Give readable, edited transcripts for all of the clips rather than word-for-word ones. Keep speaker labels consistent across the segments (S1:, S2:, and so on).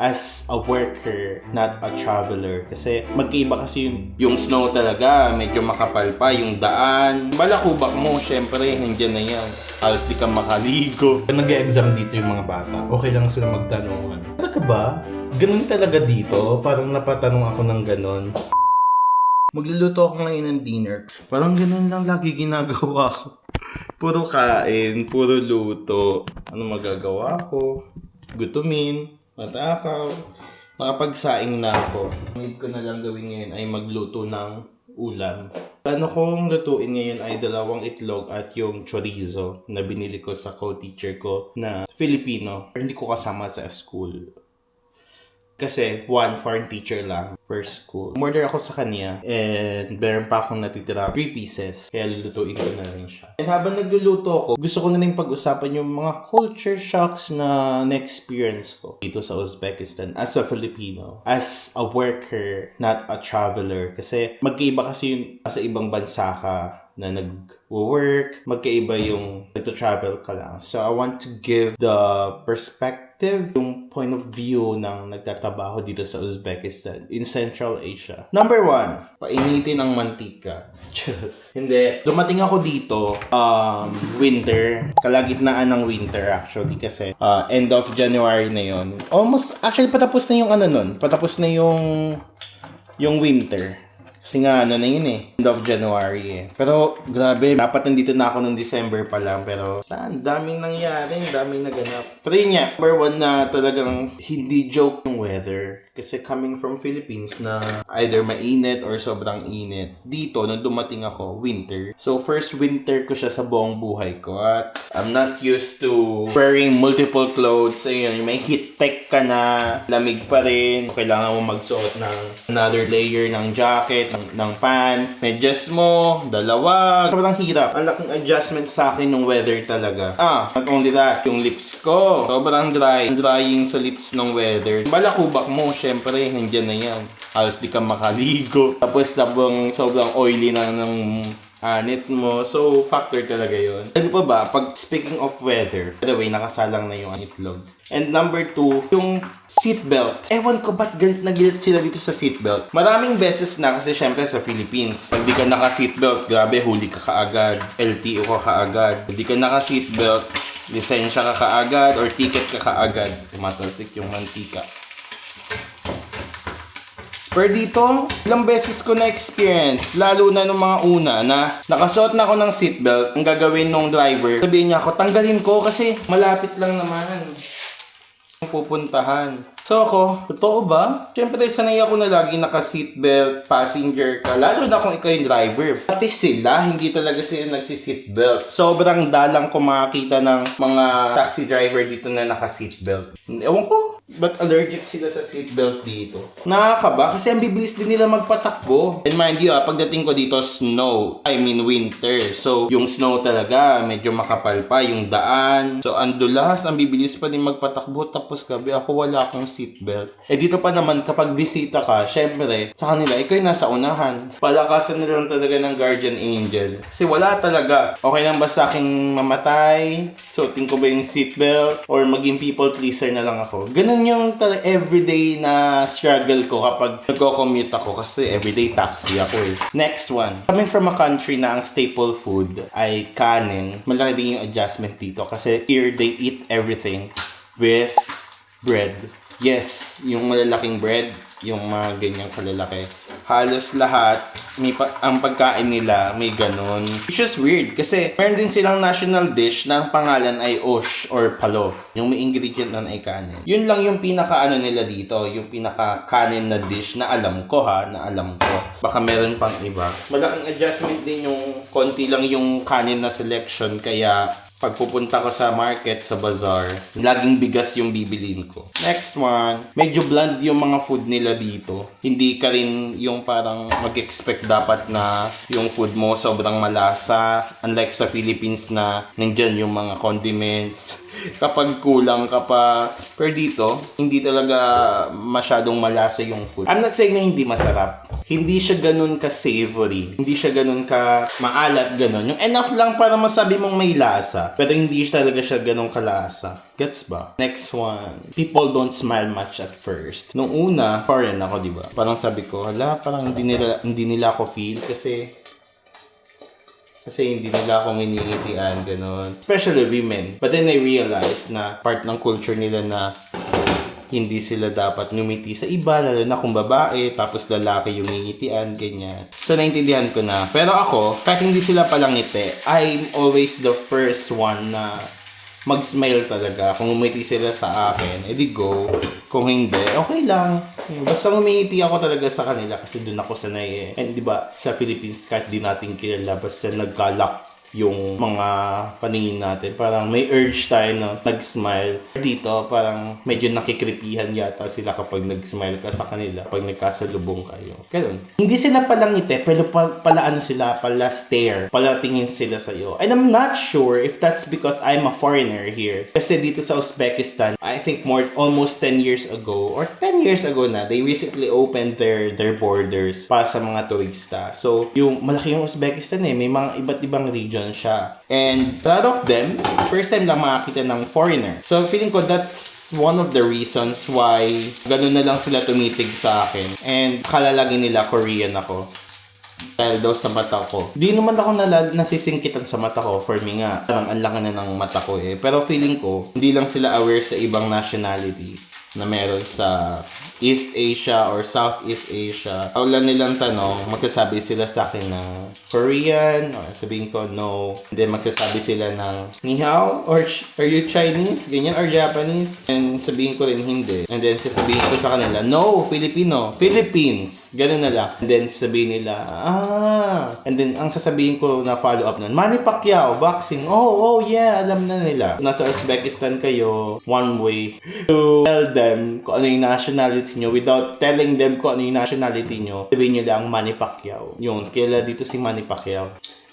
S1: as a worker, not a traveler. Kasi magkaiba kasi yung snow talaga, medyo makapal pa, yung daan. Balakubak mo, syempre, nandiyan na yan. Halos di ka makaligo. Nag-e-exam dito yung mga bata, okay lang sila magtanungan. Talaga ba? Ganun talaga dito? Parang napatanong ako ng ganun. Magluluto ako ngayon ng dinner. Parang ganun lang lagi ginagawa ko. Puro kain, puro luto. Ano magagawa ko? Gutumin, matakaw. Makapagsaing na ako. Need ko na lang gawin ngayon ay magluto ng ulam. Plano kong lutuin ngayon ay 2 itlog at yung chorizo na binili ko sa co-teacher ko na Filipino. Hindi ko kasama sa school. Kasi one foreign teacher lang per school. Umorder ako sa kanya and meron pa akong natitira 3 pieces. Kaya lulutuin ko na rin siya. And habang nagluluto ako, gusto ko na rin pag-usapan yung mga culture shocks na na-experience ko dito sa Uzbekistan as a Filipino. As a worker, not a traveler. Kasi magkaiba kasi yung sa ibang bansa ka na nag-work, magkaiba yung nag-travel ka lang. So I want to give the perspective, yung point of view ng nagtatrabaho dito sa Uzbekistan in Central Asia. Number 1, painitin ang mantika. Hindi. Dumating ako dito, winter. Kalagitnaan ng winter actually kasi end of January na yon. Almost, actually patapos na yung patapos na yung winter. Kasi nga, na yun end of January Pero, grabe, dapat nandito na ako ng December pa lang. Pero, saan? Daming nangyari, daming naganap. Pero yun nga, number 1 na talagang hindi joke yung weather. Kasi coming from Philippines na either mainit or sobrang init. Dito, nung dumating ako, winter. So, first winter ko siya sa buong buhay ko. At I'm not used to wearing multiple clothes. Ayun, may heat tech ka na, lamig pa rin. Kailangan mo magsuot ng another layer ng jacket, ng pants, medyas mo, 2. Sobrang hirap. Ang laking adjustment sa akin ng weather talaga. Not only that, yung lips ko, sobrang dry. Drying sa lips ng weather. Balakubak mo, syempre, nandiyan na yan. Halos di ka makaligo. Tapos sobrang oily na ng anit mo. So, factor talaga yun. Ano pa ba? Pag speaking of weather, by the way, nakasalang na yung itlog. And number 2, yung seatbelt. Ewan ko ba't galit na galit sila dito sa seatbelt. Maraming beses na kasi syempre sa Philippines. Pag di ka naka-seatbelt, grabe, huli ka kaagad. LTO ka kaagad. Pag di ka naka-seatbelt, lisensya ka kaagad or ticket ka kaagad. Tumatalsik yung mantika. Pero dito, ilang beses ko na-experience, lalo na nung mga una na nakasuot na ako ng seatbelt, ang gagawin nung driver, sabihin niya ako, tanggalin ko kasi malapit lang naman yung pupuntahan. So ako, totoo ba? Siyempre, sanay ako na lagi naka-seatbelt, passenger ka, lalo na kung ikaw yung driver. Pati sila, hindi talaga sila nagsi-seatbelt. Sobrang dalang ko makakita ng mga taxi driver dito na naka-seatbelt. Ewan ko, ba't allergic sila sa seatbelt dito? Nakakaba kasi ang bibilis din nila magpatakbo. And mind you, pagdating ko dito, winter. So, yung snow talaga, medyo makapal pa, yung daan. So, ang dulas, ang bibilis pa din magpatakbo. Tapos gabi, ako wala akong seatbelt. Dito pa naman, kapag bisita ka, syempre, sa kanila, ikaw yung nasa unahan. Palakasan na lang talaga ng guardian angel. Kasi wala talaga. Okay lang ba sa aking mamatay? Suotin ko ba yung seatbelt? Or maging people pleaser na lang ako? Ganun yung everyday na struggle ko kapag nagko-commute ako kasi everyday taxi ako Next one. Coming from a country na ang staple food ay kanin, malaki din yung adjustment dito kasi here they eat everything with bread. Yes, yung malalaking bread, yung mga ganyang kalalaki. Halos lahat, ang pagkain nila may ganun. Which is weird kasi meron din silang national dish na ang pangalan ay osh or palov. Yung may ingredient nun ay kanin. Yun lang yung pinaka nila dito, yung pinaka kanin na dish na alam ko Baka meron pang iba. Malaking adjustment din yung konti lang yung kanin na selection kaya pag pupunta ko sa market, sa bazaar, laging bigas yung bibilin ko. Next one, medyo bland yung mga food nila dito. Hindi ka rin yung parang mag-expect dapat na yung food mo sobrang malasa. Unlike sa Philippines na nandyan yung mga condiments, kapag kulang ka pa. Pero dito, hindi talaga masyadong malasa yung food. I'm not saying na hindi masarap. Hindi siya ganun ka-savory. Hindi siya ganun ka maalat, ganun. Yung enough lang para masabi mong may lasa. Pero hindi talaga siya ganun kalasa. Gets ba? Next one. People don't smile much at first. Nung una, foreign ako, di ba? Parang sabi ko, hala, parang hindi nila ako feel kasi hindi nila ako miningitian, gano'n. Especially women. But then I realized na part ng culture nila na hindi sila dapat ngumiti sa iba, lalo na kung babae, tapos lalaki yung ngingitian, ganyan. So, naintindihan ko na. Pero ako, kahit hindi sila palang ngiti, I'm always the first one na mag-smile talaga. Kung umiti sila sa akin, edi go. Kung hindi, okay lang. Basta umiti ako talaga sa kanila kasi doon ako sanay eh. And di ba, sa Philippines, kahit di natin kilala, basta nagkalak yung mga paningin natin. Parang may urge tayo na nag-smile. Dito, parang medyo nakikripihan yata sila kapag nag-smile ka sa kanila, pag nagkasalubong kayo. Ganun. Hindi sila palang ngiti, pero pala ano sila, pala stare, pala tingin sila sa'yo. And I'm not sure if that's because I'm a foreigner here. Kasi dito sa Uzbekistan, I think almost 10 years ago, or 10 years ago na, they recently opened their borders para sa mga turista. So, yung malaki yung Uzbekistan eh, may mga iba't ibang region siya. And a lot of them, first time lang makakita ng foreigner. So, feeling ko that's one of the reasons why ganun na lang sila tumitig sa akin. And akala lagi nila Korean ako. Dahil daw sa mata ko. Di naman ako nasisingkitan sa mata ko. For me nga, parang ang laki na ng mata ko eh. Pero feeling ko, hindi lang sila aware sa ibang nationality na meron sa East Asia or Southeast Asia. Wala nilang tanong, magsasabi sila sa akin ng Korean, or sabihin ko no. And then magsasabi sila ng ni hao, or are you Chinese, ganyan, or Japanese? And sabihin ko rin hindi. And then sasabihin ko sa kanila, no, Filipino, Philippines, ganun na lang. And then sabihin nila, and then ang sasabihin ko na follow up nun, Manny Pacquiao, boxing, oh yeah, alam na nila. Nasa Uzbekistan kayo, one way to tell them kung ano yung nationality nyo without telling them kung ano yung nationality nyo. Sabihin nyo lang Manny Pacquiao. Yung kilala dito si Manny Pacquiao.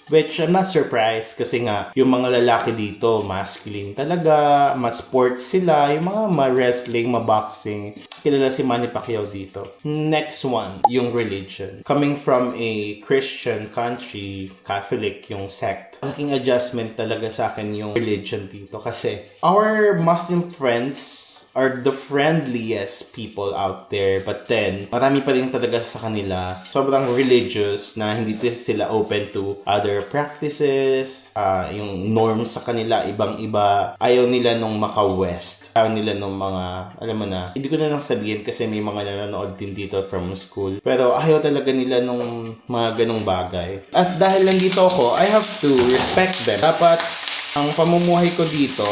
S1: Which I'm not surprised kasi nga yung mga lalaki dito masculine talaga, mas sports sila, yung mga ma-wrestling, ma-boxing. Kilala si Manny Pacquiao dito. Next one, yung religion. Coming from a Christian country, Catholic yung sect, malaking adjustment talaga sa akin yung religion dito kasi our Muslim friends are the friendliest people out there. But then, marami pa rin talaga sa kanila sobrang religious na hindi sila open to other practices. Yung norms sa kanila, ibang-iba. Ayaw nila nung maka-West. Ayaw nila nung mga, alam mo na, hindi ko na lang sabihin kasi may mga nanonood din dito from school. Pero ayaw talaga nila nung mga ganong bagay. At dahil nandito ako, I have to respect them. Dapat, ang pamumuhay ko dito,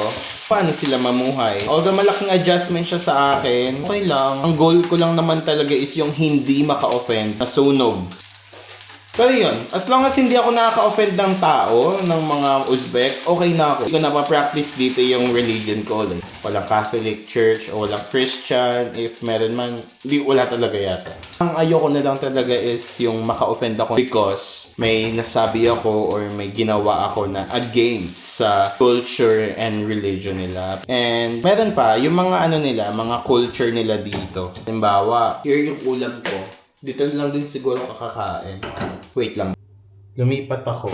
S1: paano sila mamuhay. Although malaking adjustment siya sa akin, okay lang. Ang goal ko lang naman talaga is yung hindi maka-offend na sunog. Pero yun, as long as hindi ako nakaka-offend ng tao, ng mga Uzbek, okay na ako. Hindi ko napapractice dito yung religion ko. Like, walang Catholic Church o walang Christian. If meron man, wala talaga yata. Ang ayoko na lang talaga is yung maka-offend ako because may nasabi ako or may ginawa ako na against sa culture and religion nila. And meron pa, yung mga ano nila, mga culture nila dito. Halimbawa, here yung ulam ko. Dito lang din siguro kakakain. Wait lang. Lumipat ako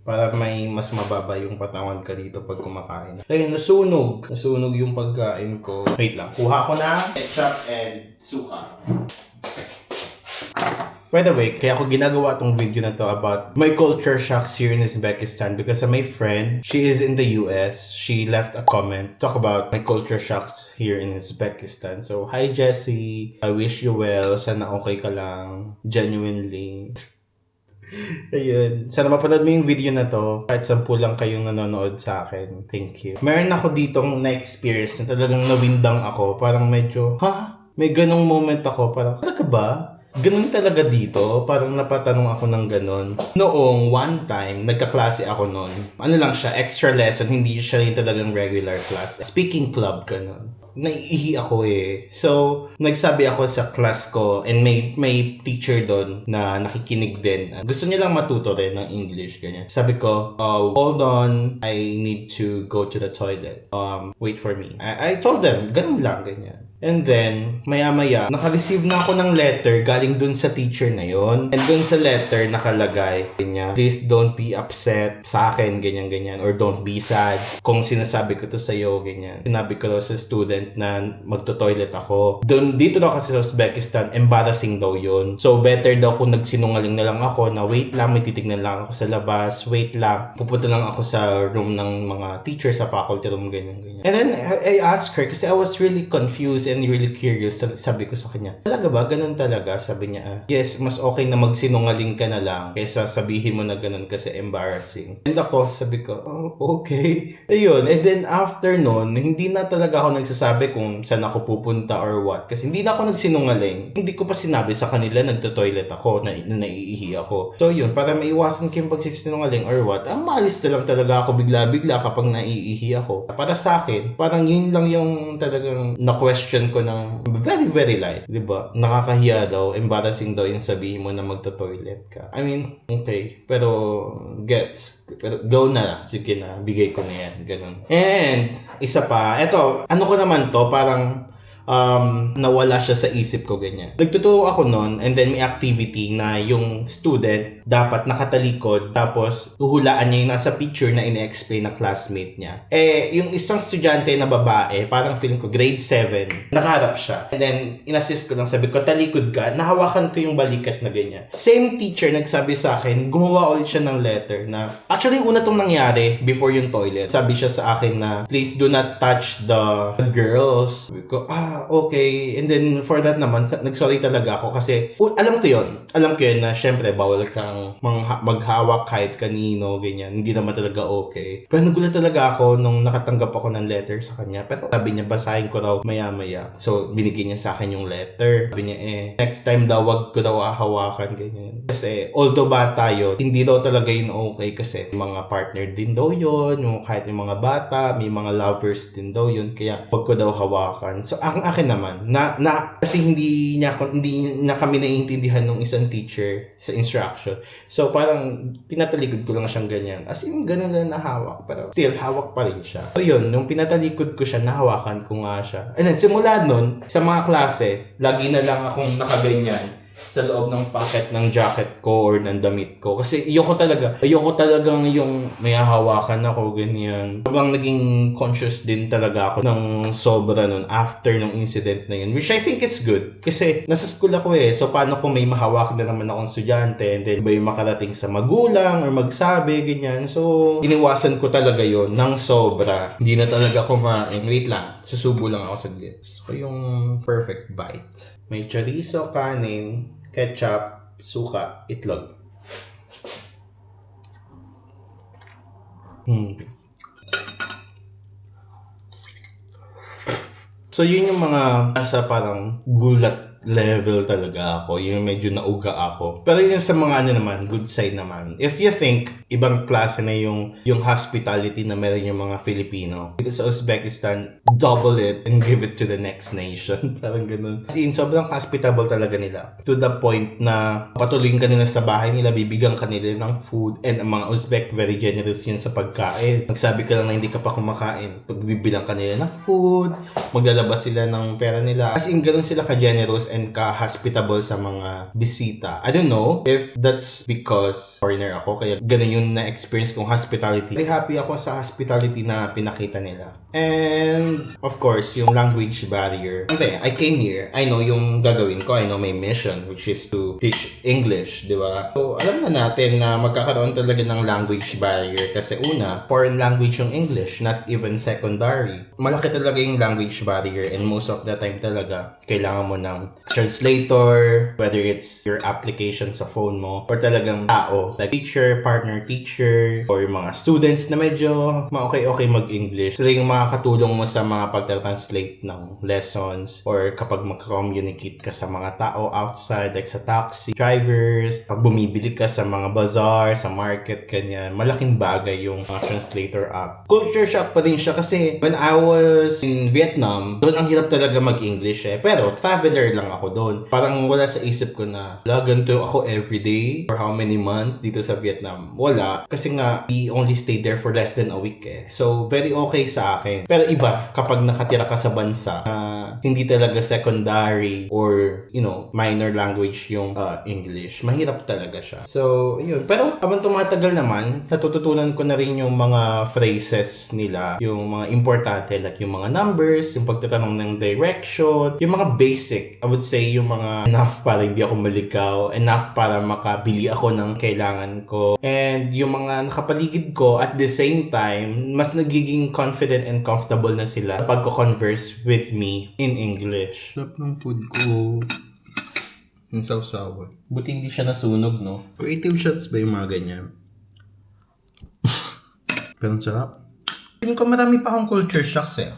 S1: para may mas mababa yung patawan ka dito pag kumakain. Ayun, nasunog. Nasunog yung pagkain ko. Wait lang. Kuha ko na ketchup and suka. By the way, kaya ako ginagawa tong video na to about my culture shocks here in Uzbekistan because my friend, she is in the US. She left a comment, talk about my culture shocks here in Uzbekistan. So, hi Jessie. I wish you well. Sana okay ka lang. Genuinely. Ayun. Sana mapanood mo yung video na to. Kahit 10 lang kayong nanonood sa akin. Thank you. Meron ako ditong na-experience na talagang nawindang ako. Parang medyo, may ganong moment ako. Parang, talaga ba? Ganun talaga dito, parang napatanong ako ng ganun. Noong one time, nagkaklase ako noon. Ano lang siya, extra lesson, hindi siya yung talagang regular class. Speaking club, ganun. Naiihi ako eh. So, nagsabi ako sa class ko and may teacher doon na nakikinig din. Gusto niya lang matuto rin ng English, ganyan. Sabi ko, hold on, I need to go to the toilet. Wait for me. I told them, ganun lang, ganyan. And then, maya-maya, naka-receive na ako ng letter galing dun sa teacher na yon. And dun sa letter, nakalagay niya, please don't be upset sa akin, ganyan-ganyan. Or don't be sad kung sinasabi ko to sa'yo, ganyan. Sinabi ko daw sa student na magto-toilet ako. Dito daw kasi sa Uzbekistan, embarrassing daw yon. So, better daw kung nagsinungaling na lang ako na wait lang, may titignan lang ako sa labas, wait lang. Pupunta lang ako sa room ng mga teacher sa faculty room, ganyan-ganyan. And then, I asked her kasi I was really confused and really curious. Sabi ko sa kanya, talaga ba? Ganun talaga? Sabi niya, yes, mas okay na magsinungaling ka na lang kaysa sabihin mo na ganun kasi embarrassing. And ako, sabi ko, oh, okay. Ayun. And then after nun, hindi na talaga ako nagsasabi kung saan ako pupunta or what. Kasi hindi na ako nagsinungaling. Hindi ko pa sinabi sa kanila nagto-toilet ako, na naiihi ako. So yun, para maiwasan ko yung pagsisinungaling or what, ang maalis na lang talaga ako bigla-bigla kapag naiihi ako. Para sa akin, parang yun lang yung talagang na-question ko ng very, very light. Diba? Nakakahiya daw, embarrassing daw yung sabihin mo na magto-toilet ka. I mean, okay. Pero, pero go na. Sige na, bigay ko na yan. Ganun. And, isa pa, eto, ano ko naman to, parang, nawala siya sa isip ko, ganyan. Nagtuturo ako noon and then may activity na yung student dapat nakatalikod tapos uhulaan niya yung nasa picture na ine-explain ng classmate niya. Yung isang estudyante na babae, parang feeling ko grade 7, nakaharap siya. And then, inassist ko lang, sabi ko, talikod ka, nahawakan ko yung balikat na ganyan. Same teacher nagsabi sa akin, gumawa ulit siya ng letter na, actually, una tong nangyari before yung toilet. Sabi siya sa akin na, please do not touch the girls. Sabi ko, okay. And then, for that naman, nagsorry talaga ako kasi, alam ko yun na syempre, bawal kang maghawak kahit kanino, ganyan. Hindi naman talaga okay. Pero nagulat talaga ako nung nakatanggap ako ng letter sa kanya. Pero sabi niya, basahin ko raw maya-maya. So, binigyan niya sa akin yung letter. Sabi niya, next time daw, wag ko daw ahawakan, ganyan. Kasi, although bata yun, hindi daw talaga yun okay kasi mga partner din daw yun, kahit yung mga bata, may mga lovers din daw yun, kaya wag ko daw hawakan. So, ang akin naman, kasi hindi niya kami naiintindihan ng isang teacher sa instruction. So, parang pinatalikod ko lang siyang ganyan. As in, ganun lang nahawak. Pero still, hawak pa rin siya. So, yun, nung pinatalikod ko siya, nahawakan ko nga siya. And then, simula nun, sa mga klase, lagi na lang akong nakaganyan sa loob ng pocket ng jacket ko or ng damit ko. Kasi ayoko talagang yung may hawakan ako, ganyan. Habang naging conscious din talaga ako ng sobra nun after ng incident na yun. Which I think it's good. Kasi nasa school ako So, paano kung may mahawak na naman akong estudyante and then ba yung makarating sa magulang or magsabi, ganyan. So, iniwasan ko talaga yun ng sobra. Hindi na talaga kumain. Wait lang. Susubo lang ako saglit. So, yung perfect bite. May chorizo, kanin, ketchup, suka, itlog. So, yun yung mga nasa parang gulat level talaga ako. Yung medyo nauga ako. Pero yun sa mga naman, good side naman. If you think, ibang klase na yung hospitality na meron yung mga Filipino. Dito sa Uzbekistan, double it and give it to the next nation. Parang ganun. Kasi sobrang hospitable talaga nila. To the point na patuloyin ka nila sa bahay nila, bibigyan ka nila ng food. And ang mga Uzbek, very generous yun sa pagkain. Magsabi ka lang na hindi ka pa kumakain. Pagbibilang ka nila ng food, maglalabas sila ng pera nila. As in, ganun sila ka-generous and ka-hospitable sa mga bisita. I don't know if that's because foreigner ako, kaya ganun yung na-experience kong hospitality. Very happy ako sa hospitality na pinakita nila. And, of course, yung language barrier. Okay, I came here. I know yung gagawin ko. I know my mission, which is to teach English, di ba? So, alam na natin na magkakaroon talaga ng language barrier kasi una, foreign language yung English, not even secondary. Malaki talaga yung language barrier and most of the time talaga, kailangan mo ng translator, whether it's your application sa phone mo, or talagang tao, like teacher, partner teacher, or yung mga students na medyo okay mag-English. Sila yung makakatulong mo sa mga pagta-translate ng lessons, or kapag mag-communicate ka sa mga tao outside, like sa taxi drivers, pag bumibili ka sa mga bazaar, sa market, kanyan, malaking bagay yung translator app. Culture shock pa din siya kasi when I was in Vietnam, doon ang hirap talaga mag-English eh. Pero traveler lang ako doon. Parang wala sa isip ko na ganito ako everyday for how many months dito sa Vietnam. Wala. Kasi nga, we only stayed there for less than a week eh. So, very okay sa akin. Pero iba, kapag nakatira ka sa bansa na hindi talaga secondary or, minor language yung English, mahirap talaga siya. So, yun. Pero, habang tumatagal naman, natututunan ko na rin yung mga phrases nila, yung mga importante, like yung mga numbers, yung pagtatanong ng direction, yung mga basic, I would say yung mga enough para hindi ako maligaw, enough para makabili ako ng kailangan ko, and yung mga nakapaligid ko at the same time, mas nagiging confident and comfortable na sila pag converse with me in English. Sarap ng food ko. Yung sausawan. Buti hindi siya nasunog, no? Creative shots ba yung mga ganyan? Pero ang sarap. Tingin ko marami pa akong culture shocks eh.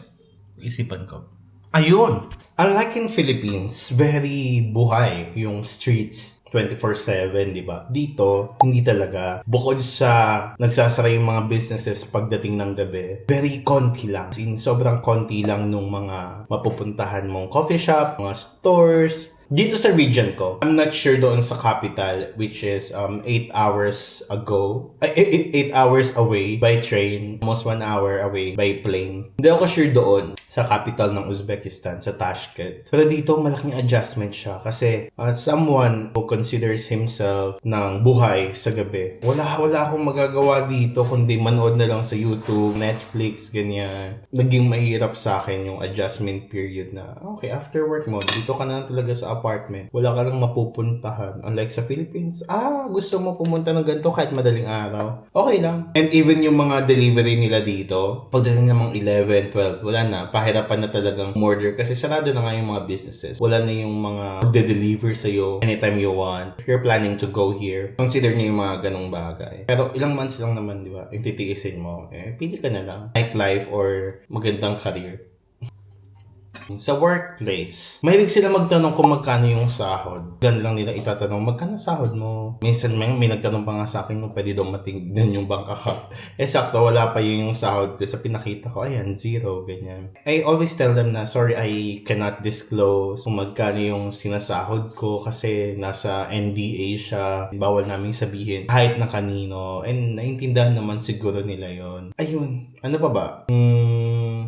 S1: Isipan ko. Ayun! Unlike in Philippines, very buhay yung streets 24/7, di ba? Dito, hindi talaga. Bukod sa nagsasara yung mga businesses pagdating ng gabi, very konti lang. Sobrang konti lang nung mga mapupuntahan mong coffee shop, mga stores. Dito sa region ko, I'm not sure doon sa capital, which is 8 hours ago. 8 hours away by train, almost 1 hour away by plane. Hindi ako sure doon sa capital ng Uzbekistan, sa Tashkent. Pero dito, malaking adjustment siya kasi someone who considers himself ng buhay sa gabi, wala akong magagawa dito kundi manood na lang sa YouTube, Netflix, ganyan. Naging mahirap sa akin yung adjustment period na, okay, after work mo, dito ka na talaga sa apartment. Wala ka lang mapupuntahan. Unlike sa Philippines, gusto mo pumunta ng ganito kahit madaling araw. Okay lang. And even yung mga delivery nila dito, pagdating namang 11, 12, wala na. Pahirapan na talagang order kasi sarado na nga yung mga businesses. Wala na yung mga magde-deliver sa'yo anytime you want. If you're planning to go here, consider nyo yung mga ganong bagay. Pero ilang months lang naman, di ba? Yung titiisin mo, pili ka na lang. Nightlife or magandang career. Sa workplace, mahilig sila magtanong kung magkano yung sahod. Gan lang nila itatanong, magkano sahod mo? Minsan may nagtanong pa nga sa akin kung pwede daw matingnan yung bank account. Sakto, wala pa yung sahod ko. Sa pinakita ko, ayan, 0, ganyan. I always tell them na, sorry, I cannot disclose kung magkano yung sinasahod ko kasi nasa NDA siya. Bawal naming sabihin kahit na kanino. And naintindahan naman siguro nila yon. Ayun, ano pa ba?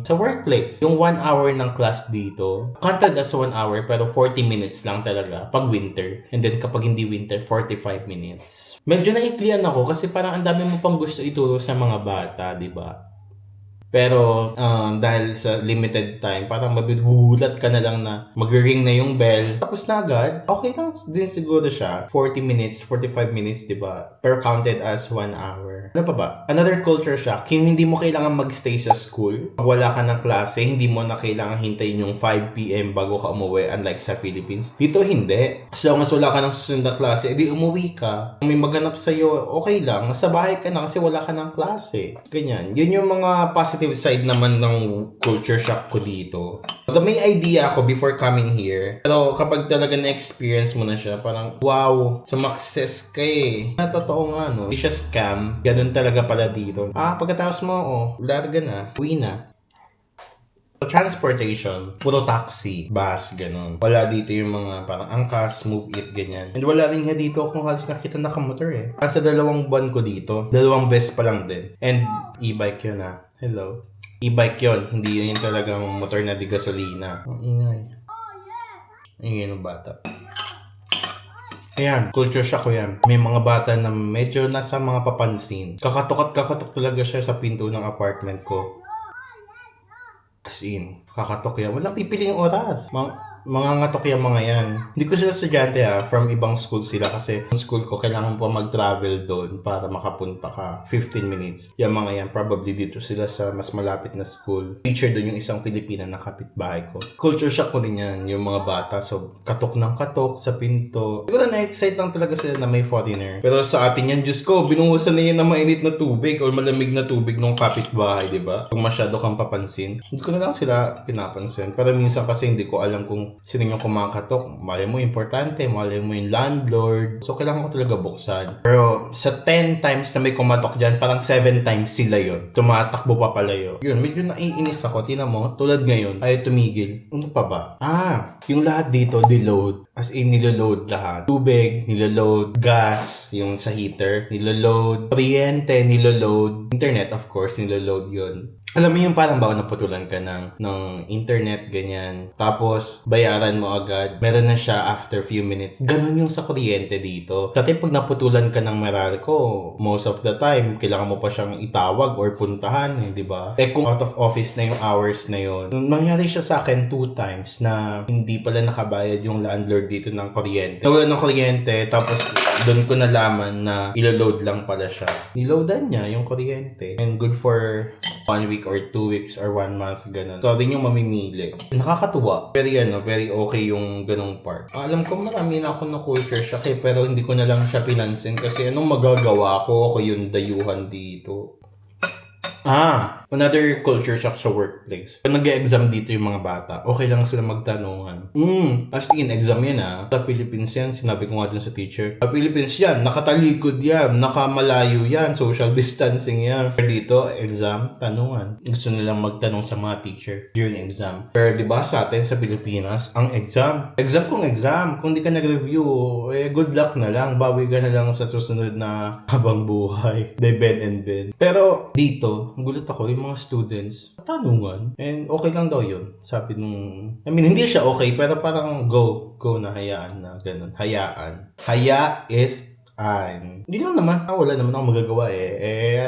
S1: Sa workplace, yung 1 hour ng class dito, counted as 1 hour pero 40 minutes lang talaga pag winter. And then kapag hindi winter, 45 minutes. Medyo naiklian ako kasi parang ang dami mo pang gusto ituro sa mga bata, di ba? Pero dahil sa limited time, parang magugulat ka na lang na mag-ring na yung bell. Tapos na agad, okay lang din siguro siya. 40 minutes, 45 minutes, di ba? Pero counted as 1 hour. Ano pa ba? Another culture shock, yung hindi mo kailangan magstay sa school. Pag wala ka ng klase, hindi mo na kailangan hintayin yung 5 p.m. bago ka umuwi, unlike sa Philippines. Dito hindi. As long as wala ka ng susunod na klase, edi umuwi ka. Kung may maganap sa'yo, okay lang. Nasa bahay ka na kasi wala ka ng klase. Ganyan. Yun yung mga positive side naman ng culture shock ko dito. So, may idea ako before coming here. Pero kapag talaga na-experience mo na siya, parang, wow, sumakses ka eh. Totoo nga, no? Hindi siya scam. Ganun talaga pala dito. Pagkatapos mo, larga na. Uwi na. Transportation, puro taxi, bus, ganun. Wala dito yung mga parang angkas, move it, ganyan. And wala rin nga dito kung halos nakita nakamotor eh. Sa 2 buwan ko dito, 2 beses pa lang din. And e-bike yun Hello. E-bike yun, hindi yun yung talagang motor na di gasolina. Ang ingay. Ingay ng bata. Ayan, culture shock ko yan. May mga bata na medyo nasa mga papansin. Kakatok talaga siya sa pinto ng apartment ko. As in, kakatok yan. Walang pipiling oras. Mangangatok yung mga yan. Hindi ko sila estudyante from ibang school sila kasi yung school ko kailangan pa mag-travel doon para makapunta ka 15 minutes. Yung mga yan, probably dito sila sa mas malapit na school. Teacher doon yung isang Filipina na kapitbahay ko. Culture shock ko din yan, yung mga bata. So, katok ng katok sa pinto. Siguro na-excite lang talaga sila na may foreigner. Pero sa atin yan, Diyos ko, binuhusan na yan ng mainit na tubig o malamig na tubig ng kapitbahay, di ba? Kung masyado kang papansin. Hindi ko na lang sila pinapansin. Pero minsan kasi hindi ko alam kung sino yung kumakatok. Malay mo importante, malay mo yung landlord. So, kailangan ko talaga buksan. Pero sa 10 times na may kumatok dyan, parang 7 times sila yon. Tumatakbo pa pala yun. Yun, medyo naiinis ako. Tingnan mo, tulad ngayon, ay tumigil. Ano pa ba? Yung lahat dito, deload. As in, niloload lahat. Tubig, niloload. Gas, yung sa heater, niloload. Kuryente, niloload. Internet, of course, niloload yun. Alam mo yung parang bago naputulan ka ng internet, ganyan. Tapos, bayaran mo agad. Meron na siya after few minutes. Ganun yung sa kuryente dito. Dati pag naputulan ka ng Meralco, most of the time, kailangan mo pa siyang itawag or puntahan, di ba? Kung out of office na yung hours na yun, nangyari siya sa akin 2 times na hindi pala nakabayad yung landlord dito ng kuryente. Nawala ng kuryente, tapos doon ko nalaman na ilo-load lang pala siya. Niloadan niya yung kuryente. And good for 1 week or 2 weeks or 1 month, ganun. So, din yung mamimili. Nakakatuwa. Very okay yung ganung part. Alam ko marami na ako na culture shock pero hindi ko na lang siya pinansin kasi anong magagawa ko? Ako yung dayuhan dito. Another culture shock sa workplace. Pag nag-exam dito yung mga bata, okay lang sila magtanungan. As in, exam yan Sa Philippines yan, sinabi ko nga dun sa teacher. Sa Philippines yan, nakatalikod yan, nakamalayo yan, social distancing yan. Pero dito, exam, tanungan. Gusto nilang magtanong sa mga teacher during exam. Pero diba sa atin sa Pilipinas, ang exam kung exam. Kung di ka nag-review, good luck na lang. Bawi ka na lang sa susunod na habang buhay. They bend and bend. Pero dito, gulat ako, yung mga students, tanungan. And okay lang daw yun. Sabi nung, hindi siya okay, pero parang go na, hayaan na, ganun. Hayaan. Hindi lang naman. Wala naman ako magagawa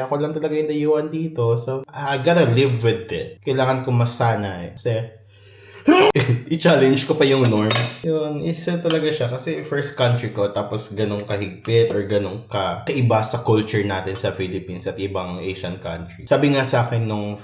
S1: ako lang talaga yung dayuhan dito. So, I gotta live with it. Kailangan ko masana Kasi, i-challenge ko pa yung norms. Yun, isa talaga siya kasi first country ko tapos ganong kahigpit or ganong kaiba sa culture natin sa Philippines at ibang Asian country. Sabi nga sa akin nung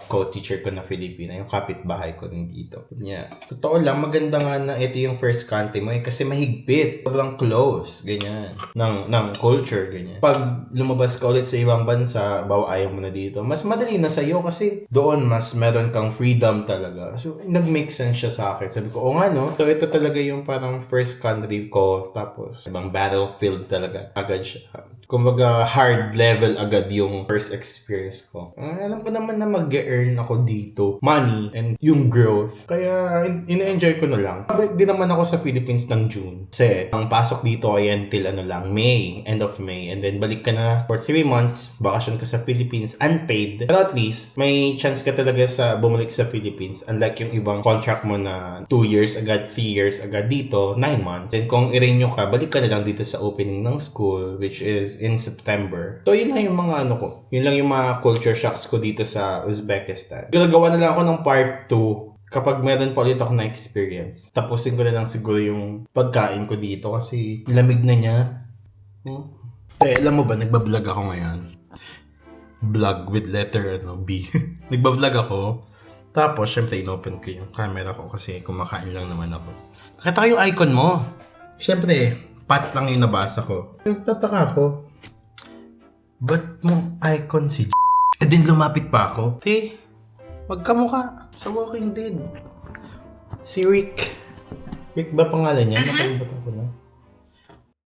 S1: co-teacher ko na Filipina, yung kapitbahay ko rin dito. Yeah. Totoo lang, maganda nga na ito yung first country mo kasi mahigpit. Sobrang close, ganyan. Ng culture, ganyan. Pag lumabas ka ulit sa ibang bansa, ayaw mo na dito, mas madali na sa'yo kasi doon mas meron kang freedom talaga. So, nag-make sense siya sa akin. Sabi ko, nga no? So, ito talaga yung parang first country ko. Tapos, ibang battlefield talaga. Agad siya. Kumbaga, hard level agad yung first experience ko. Alam ko naman na mag-earn ako dito. Money and yung growth. Kaya, ina-enjoy ko na lang. Di naman ako sa Philippines ng June. Kasi, ang pasok dito ay until May. End of May. And then, balik ka na for 3 months. Bakasyon ka sa Philippines. Unpaid. Pero at least, may chance ka talaga sa bumalik sa Philippines. Unlike yung ibang contract mo na 2 years agad, 3 years agad dito, 9 months. Then, kung i-renew ka, balik ka na lang dito sa opening ng school, which is in September. So, yun lang yung mga ko. Yun lang yung mga culture shocks ko dito sa Uzbekistan. Gagawa na lang ako ng part 2 kapag meron pa ulit ako na experience. Tapusin ko na lang siguro yung pagkain ko dito kasi lamig na niya. Alam mo ba, nagbablog ako ngayon. Vlog with letter B. Nagbablog ako. Tapos, syempre, inopen ko yung camera ko kasi kumakain lang naman ako. Nakita ko yung icon mo. Syempre, pat lang yung nabasa ko. Nagtataka ako. Ba't mong icon si Eh din lumapit pa ako. Magkamukha sa Walking Dead. Si Rick. Rick ba pangalan niya? Nakalimutan ko na.